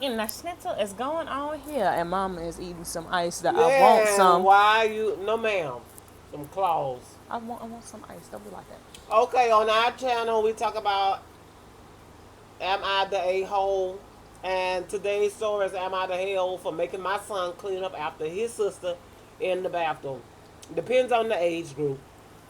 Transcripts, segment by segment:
And the schnitzel is going on here, and Mama is eating some ice that I want Yeah, some. why you? No, ma'am. Some claws. I want some ice. Don't be like that. Okay, on our channel we talk about am I the a-hole? And today's story is am I the a-hole for making my son clean up after his sister in the bathroom? Depends on the age group.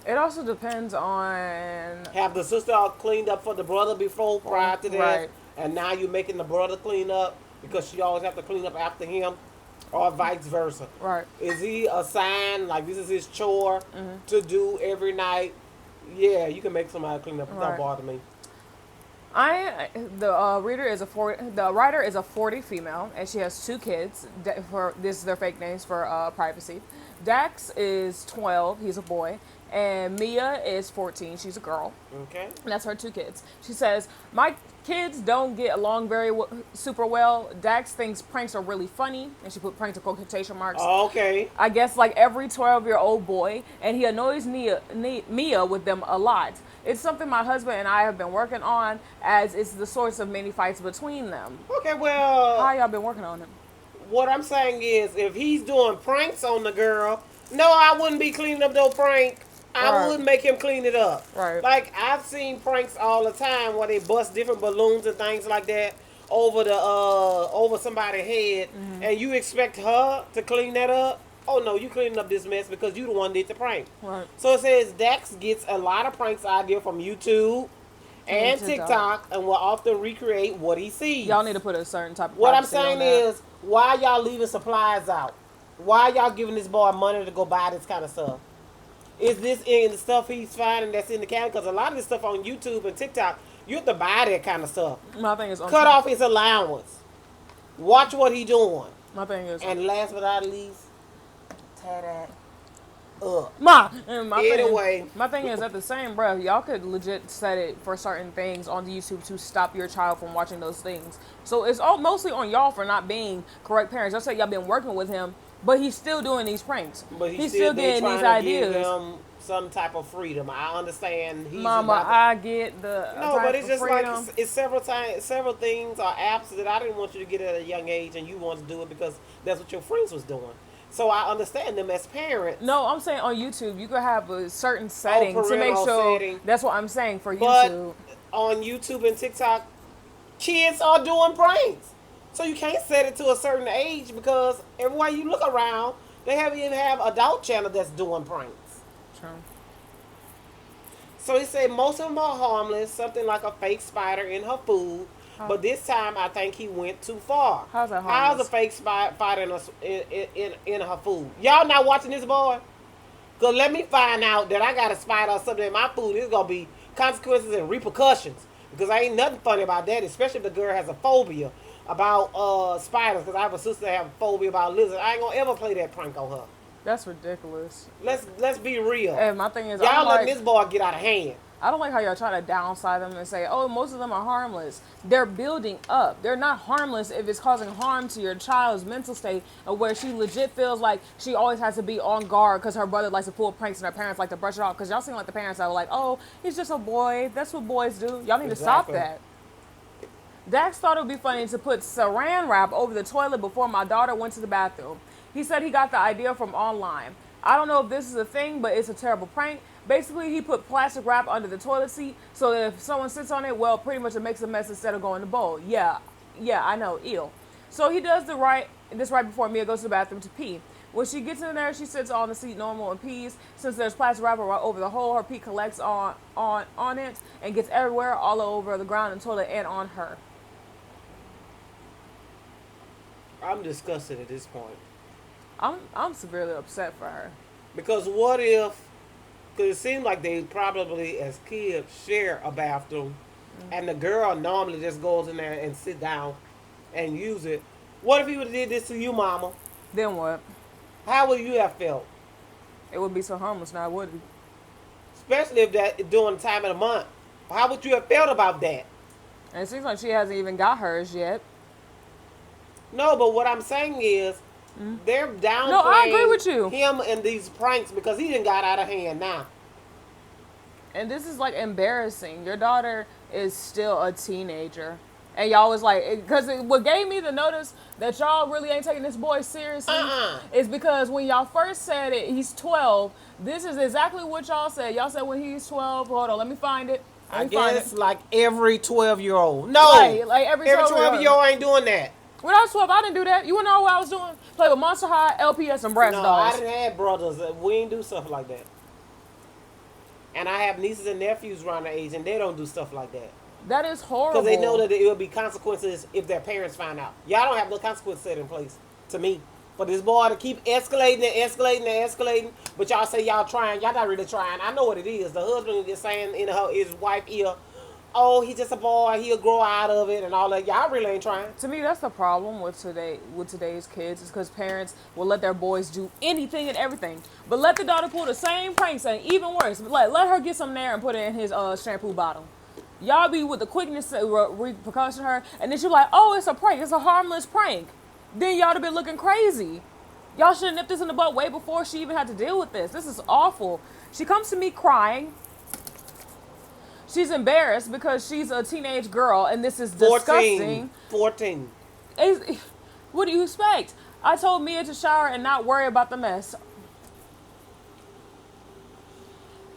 It also depends on. Have the sister all cleaned up for the brother before Well, prior to this, right, and now you're making the brother clean up because she always have to clean up after him, or vice versa. right. Is he assigned like this is his chore to do every night? Yeah, you can make somebody clean up. It don't Right. bother me. The writer is a 40 female, and she has two kids. For this is their fake names for privacy. Dax is 12. He's a boy, and Mia is 14. She's a girl. Okay. And that's her two kids. She says, "My kids don't get along super well. Dax thinks pranks are really funny," and she put pranks in quotation marks. Okay. I guess like every 12-year-old boy, and he annoys Mia with them a lot. It's something my husband and I have been working on, as it's the source of many fights between them. Okay. How Well, y'all been working on it? what I'm saying is, if he's doing pranks on the girl, no, I wouldn't be cleaning up no prank. I Right, would make him clean it up. right. Like I've seen pranks all the time where they bust different balloons and things like that over somebody's head, and you expect her to clean that up. Oh no, you cleaning up this mess because you the one did the prank. Right. So it says Dax gets a lot of pranks idea from YouTube And and TikTok. TikTok, and will often recreate what he sees. Y'all need to put a certain type of What I'm privacy on saying that. is, why y'all leaving supplies out? Why y'all giving this boy money to go buy this kind of stuff? Is this in the stuff he's finding that's in the cabinet? Because a lot of this stuff on YouTube and TikTok, you have to buy that kind of stuff. My thing is on. Cut off his allowance. Watch what he doing. My thing is. And last but not least, tear that up. And Anyway. my thing is at the same breath, y'all could legit set it for certain things on the YouTube to stop your child from watching those things. So it's all mostly on y'all for not being correct parents. Y'all say y'all been working with him, but he's still doing these pranks. But He's still still they getting these trying to give ideas. him some type of freedom. I understand he's Mama, about to- I get the No, type but it's of just freedom. like it's several things or apps that I didn't want you to get at a young age, and you want to do it because that's what your friends was doing. So I understand them as parents. No, I'm saying on YouTube, you could have a certain setting to make parental sure. setting. That's what I'm saying for But YouTube. on YouTube and TikTok, kids are doing pranks. So you can't set it to a certain age because everywhere you look around, they even have adult channel that's doing pranks. True. So he said most of them are harmless, something like a fake spider in her food. But this time, I think he went too far. How's that How's harmless? a fake spider in her food? Y'all not watching this, boy? Cause let me find out that I got a spider or something in my food. There's gonna be consequences and repercussions. Because I ain't nothing funny about that, especially if the girl has a phobia about spiders. Because I have a sister that have a phobia about lizards. I ain't gonna ever play that prank on her. That's ridiculous. Let's be real. And my thing is, Y'all letting this boy get out of hand. I don't like how y'all try to downside them and say, oh, most of them are harmless. They're building up. They're not harmless if it's causing harm to your child's mental state, of where she legit feels like she always has to be on guard because her brother likes to pull pranks and her parents like to brush it off. Because y'all seem like the parents that are like, oh, he's just a boy. That's what boys do. Y'all need to stop Exactly. that. Dax thought it would be funny to put saran wrap over the toilet before my daughter went to the bathroom. He said he got the idea from online. I don't know if this is a thing, but it's a terrible prank. Basically, he put plastic wrap under the toilet seat so that if someone sits on it, well, pretty much it makes a mess instead of going to bowl. Yeah, I know, ew. So he does this right before Mia goes to the bathroom to pee. When she gets in there, she sits on the seat normal and pees. Since there's plastic wrapper right over the hole, her pee collects on it and gets everywhere, all over the ground and toilet and on her. I'm disgusted at this point. I'm severely upset for her. Because what if, because it seems like they probably, as kids, share a bathroom, and the girl normally just goes in there and sit down and use it. What if he would have did this to you, mama? Then what? How would you have felt? It would be so harmless now, would it? Especially if that during the time of the month. How would you have felt about that? And it seems like she hasn't even got hers yet. No, but what I'm saying is, they're downplaying No, I agree with you. him and these pranks because he done got out of hand now. And this is like embarrassing. Your daughter is still a teenager. And y'all was like, because what gave me the notice that y'all really ain't taking this boy seriously is because when y'all first said it, he's 12. This is exactly what y'all said. Y'all said when he's 12. Hold on, let me find it. Let I me find it. guess like every 12-year-old. No, Right, like every every 12-year-old 12-year-old ain't doing that. When I was 12, I didn't do that. You wanna know what I was doing? Play with Monster High, LPS, and Bratz No, I dolls. didn't have brothers. We ain't do stuff like that. And I have nieces and nephews around the age, and they don't do stuff like that. That is horrible. Because they know that it will be consequences if their parents find out. Y'all don't have no consequences set in place, to me. For this boy to keep escalating and escalating and escalating, but y'all say y'all trying. Y'all not really trying. I know what it is. The husband is saying in his wife's ear, oh, he's just a boy. He'll grow out of it and all that. Y'all really ain't trying. To me, that's the problem with today's kids is because parents will let their boys do anything and everything, but let the daughter pull the same pranks and even worse. Like let her get some there and put it in his shampoo bottle. Y'all be with the quickness to repercussion her, and then she like, oh, it's a prank. It's a harmless prank. Then y'all have been looking crazy. Y'all should have nipped this in the butt way before she even had to deal with this. This is awful. She comes to me crying. She's embarrassed because she's a teenage girl, and this is disgusting. 14. What do you expect? I told Mia to shower and not worry about the mess.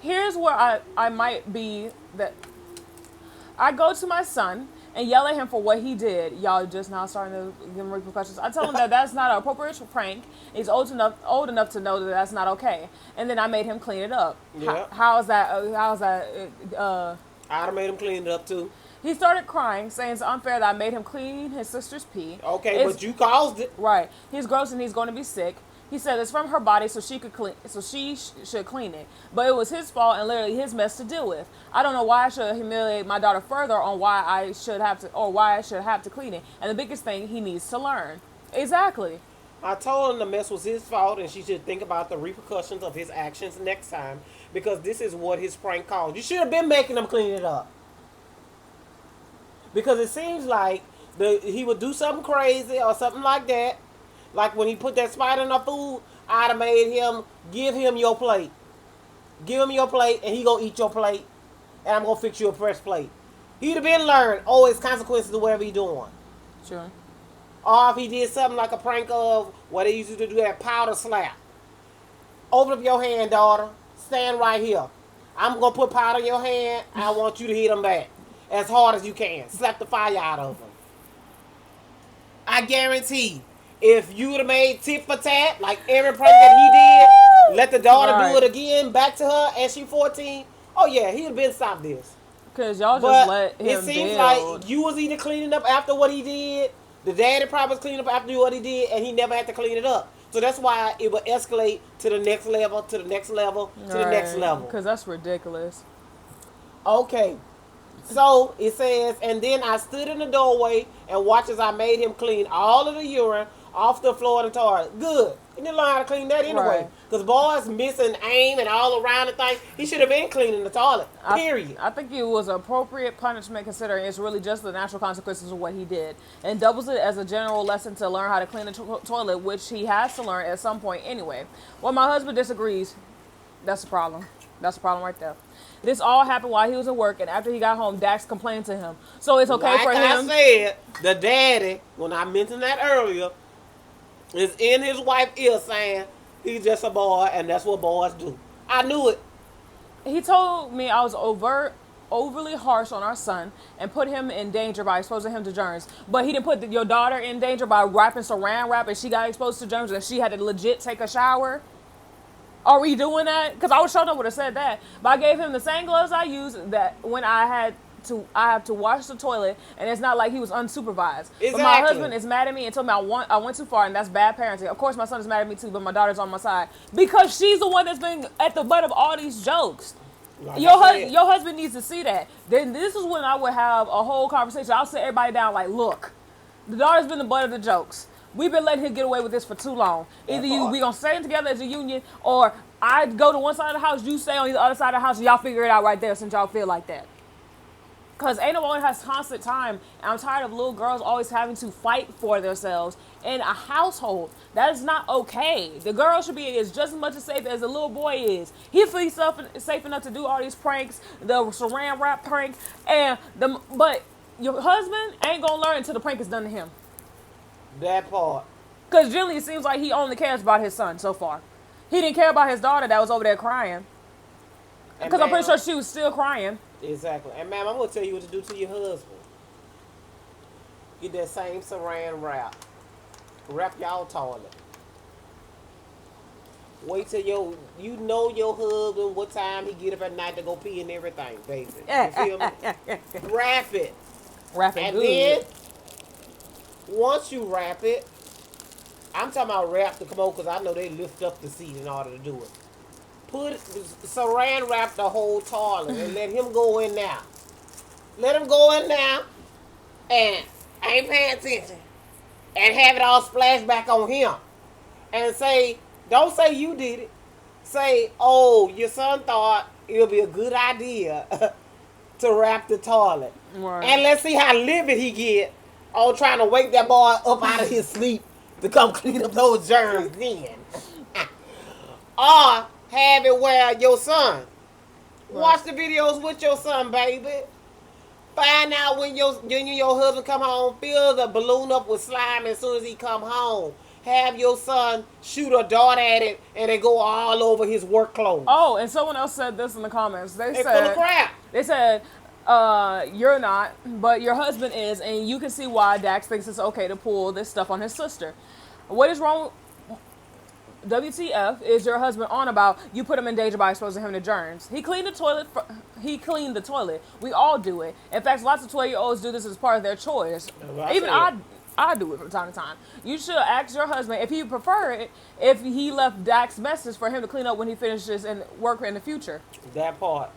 Here's where I might be that I go to my son and yell at him for what he did. Y'all just now starting to give him repercussions. I tell him that that's not an appropriate prank. He's old enough to know that that's not okay. And then I made him clean it up. Yeah. How's that? I'd have made him clean it up too. He started crying, saying it's unfair that I made him clean his sister's pee. Okay, but you caused it. Right. He's gross and he's going to be sick. He said it's from her body, so she should clean it. But it was his fault and literally his mess to deal with. I don't know why I should humiliate my daughter further on why I should have to clean it. And the biggest thing, he needs to learn. Exactly. I told him the mess was his fault and she should think about the repercussions of his actions next time because this is what his prank caused. You should have been making him clean it up. Because it seems like he would do something crazy or something like that. Like when he put that spider in our food, I'd have made him give him your plate. Give him your plate and he gonna eat your plate. And I'm gonna fix you a fresh plate. He'd have been learned, oh, it's consequences to whatever he doing. Sure. Or if he did something like a prank of what they used to do, that powder slap. Open up your hand, daughter. Stand right here. I'm going to put powder in your hand. I want you to hit him back as hard as you can. Slap the fire out of him. I guarantee if you would have made tit for tat, like every prank that he did, let the daughter do it again back to her and she 14, oh yeah, he'd have been stopped this. Because y'all just But let him it seems build. like you was either cleaning up after what he did, the daddy probably was cleaning up after what he did, and he never had to clean it up. So that's why it would escalate to the next level, to the next level, to the next level. Because that's ridiculous. Okay. So it says, and then I stood in the doorway and watched as I made him clean all of the urine off the floor of the toilet. Good. He didn't learn how to clean that anyway. Because boys missing aim and all around the thing. He should have been cleaning the toilet. Period. I think it was appropriate punishment considering it's really just the natural consequences of what he did. And doubles it as a general lesson to learn how to clean the toilet, which he has to learn at some point anyway. Well, my husband disagrees. That's the problem. That's the problem right there. This all happened while he was at work, and after he got home, Dax complained to him. So it's okay for him. Like I said, the daddy, when I mentioned that earlier, is in his wife's ear saying he's just a boy, and that's what boys do. I knew it. He told me I was overly harsh on our son and put him in danger by exposing him to germs. But he didn't put your daughter in danger by wrapping saran wrap, and she got exposed to germs, and she had to legit take a shower. Are we doing that? Because I was sure I would have said that. But I gave him the same gloves I used that when I have to wash the toilet, and it's not like he was unsupervised. Exactly. But my husband is mad at me and told me I went too far, and that's bad parenting. Of course, my son is mad at me too, but my daughter's on my side because she's the one that's been at the butt of all these jokes. Like Your husband needs to see that. Then this is when I would have a whole conversation. I'll sit everybody down like, look, the daughter's been the butt of the jokes. We've been letting him get away with this for too long. Either we gonna stay together as a union, or I go to one side of the house, you stay on the other side of the house, and y'all figure it out right there since y'all feel like that. Because ain't no one has constant time. And I'm tired of little girls always having to fight for themselves in a household. That is not okay. The girl should be just as much as safe as the little boy is. He feels safe enough to do all these pranks, the saran wrap prank, but your husband ain't gonna learn until the prank is done to him. That part. Because generally it seems like he only cares about his son so far. He didn't care about his daughter that was over there crying. And Because I'm pretty ma'am- sure she was still crying. Exactly. And ma'am, I'm gonna tell you what to do to your husband. Get that same saran wrap. Wrap y'all toilet. Wait till you know your husband what time he get up at night to go pee and everything, baby. You feel me? Wrap it. Wrap it And good. then once you wrap it, I'm talking about wrap the commode because I know they lift up the seat in order to do it. Put saran wrap the whole toilet and let him go in there. Let him go in there and ain't paying attention and have it all splashed back on him. And say, don't say you did it. Say, oh, your son thought it would be a good idea to wrap the toilet. Right. And let's see how livid he get on trying to wake that boy up out of his sleep to come clean up those germs then. Or have it where your son. Watch the videos with your son, baby. Find out when your husband come home, fill the balloon up with slime as soon as he come home. Have your son shoot a dart at it and they go all over his work clothes. Oh, and someone else said this in the comments. It's full of crap. They said, you're not, but your husband is, and you can see why Dax thinks it's okay to pull this stuff on his sister. What is wrong? WTF is your husband on about? You put him in danger by exposing him to germs. He cleaned the toilet. He cleaned the toilet. We all do it. In fact, lots of 12-year-olds do this as part of their chores. Even I do it from time to time. You should ask your husband if he prefer it, if he left Dax's message for him to clean up when he finishes and work in the future. That part.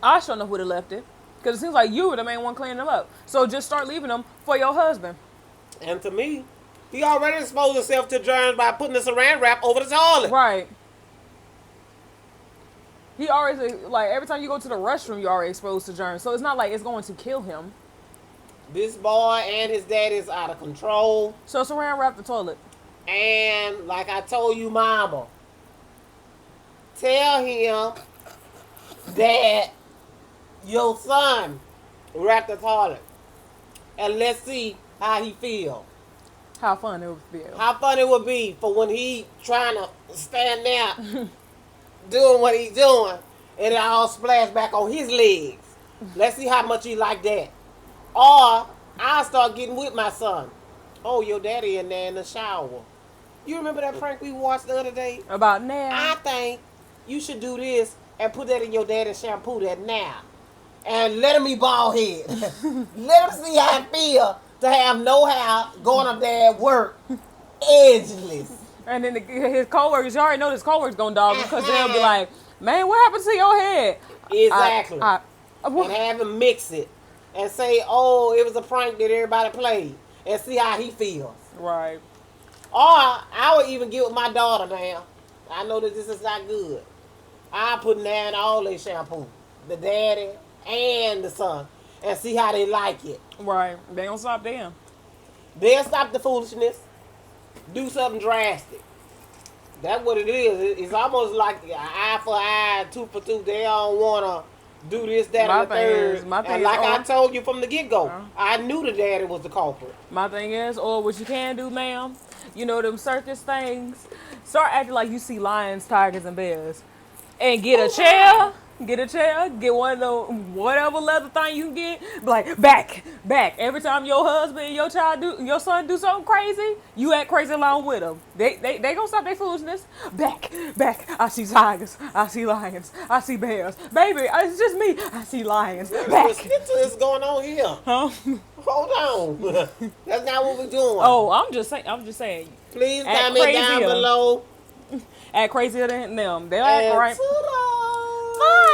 I sure enough would have left it. Because it seems like you were the main one cleaning them up. So just start leaving them for your husband. And to me, he already exposed himself to germs by putting the saran wrap over the toilet. Right. He already, like, every time you go to the restroom, you're already exposed to germs. So it's not like it's going to kill him. This boy and his daddy is out of control. So saran wrap the toilet. And like I told you, mama, tell him that your son wrapped the toilet. And let's see how he feel. How fun it would feel. How fun it would be for when he trying to stand there doing what he's doing and it all splash back on his legs. Let's see how much he like that. Or I'll start getting with my son. Oh, your daddy in there in the shower. You remember that prank we watched the other day? About now. I think you should do this and put that in your daddy's shampoo that now. And let him be bald head. Let him see how it feel to have no hair going up there at work. Edgeless. And then his coworkers, you already know his coworkers gonna dog him because they'll be like, man, what happened to your head? Exactly. And have him mix it. And say, oh, it was a prank that everybody played. And see how he feels. Right. Or I would even get with my daughter now. I know that this is not good. I put down all their shampoo. The daddy and the son. And see how they like it. Right. They don't stop them. They'll stop the foolishness. Do something drastic. That's what it is. It's almost like eye for eye, tooth for tooth. They don't want to do this, that, and the third. And like I told you from the get-go, I knew the daddy was the culprit. My thing is, or what you can do, ma'am, you know them circus things, start acting like you see lions, tigers, and bears. And get a chair, get one of the whatever leather thing you can get. Be like, back. Every time your husband and your son do something crazy, you act crazy along with them. They gonna stop their foolishness. Back. I see tigers. I see lions. I see bears. Baby, it's just me. I see lions. Back. What's going on here? Huh? Hold on. That's not what we're doing. Oh, I'm just saying. Please comment down below. Act crazier than them. They'll act And right. toodles. Bye.